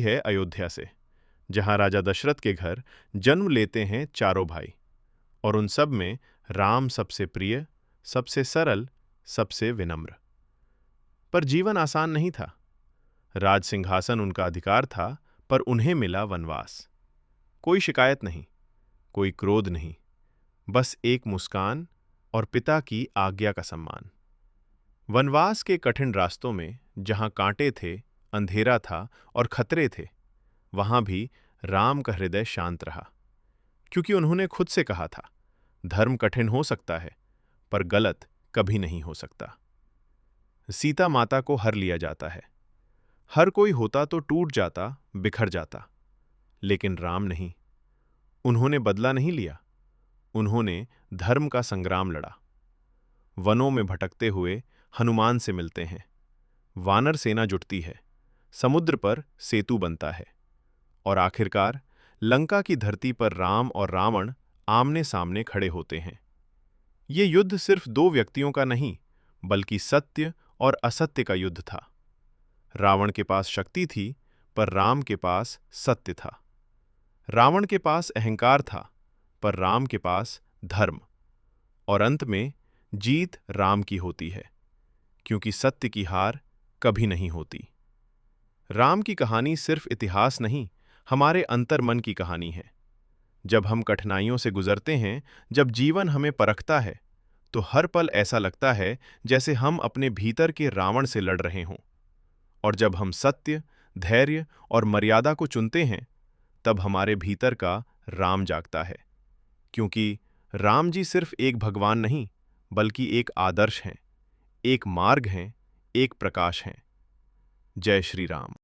है अयोध्या से, जहां राजा दशरथ के घर जन्म लेते हैं चारों भाई, और उन सब में राम सबसे प्रिय, सबसे सरल, सबसे विनम्र। पर जीवन आसान नहीं था। राज सिंहासन उनका अधिकार था, पर उन्हें मिला वनवास। कोई शिकायत नहीं, कोई क्रोध नहीं, बस एक मुस्कान और पिता की आज्ञा का सम्मान। वनवास के कठिन रास्तों में जहां कांटे थे, अंधेरा था और खतरे थे, वहां भी राम का हृदय शांत रहा, क्योंकि उन्होंने खुद से कहा था, धर्म कठिन हो सकता है, पर गलत कभी नहीं हो सकता। सीता माता को हर लिया जाता है, हर कोई होता तो टूट जाता, बिखर जाता, लेकिन राम नहीं। उन्होंने बदला नहीं लिया, उन्होंने धर्म का संग्राम लड़ा। वनों में भटकते हुए हनुमान से मिलते हैं, वानर सेना जुटती है, समुद्र पर सेतु बनता है, और आखिरकार लंका की धरती पर राम और रावण आमने सामने खड़े होते हैं। ये युद्ध सिर्फ दो व्यक्तियों का नहीं, बल्कि सत्य और असत्य का युद्ध था। रावण के पास शक्ति थी, पर राम के पास सत्य था। रावण के पास अहंकार था, पर राम के पास धर्म। और अंत में जीत राम की होती है, क्योंकि सत्य की हार कभी नहीं होती। राम की कहानी सिर्फ इतिहास नहीं, हमारे अंतर्मन की कहानी है। जब हम कठिनाइयों से गुजरते हैं, जब जीवन हमें परखता है, तो हर पल ऐसा लगता है जैसे हम अपने भीतर के रावण से लड़ रहे हों। और जब हम सत्य, धैर्य और मर्यादा को चुनते हैं, तब हमारे भीतर का राम जागता है। क्योंकि राम जी सिर्फ एक भगवान नहीं, बल्कि एक आदर्श हैं, एक मार्ग हैं, एक प्रकाश हैं। जय श्री राम।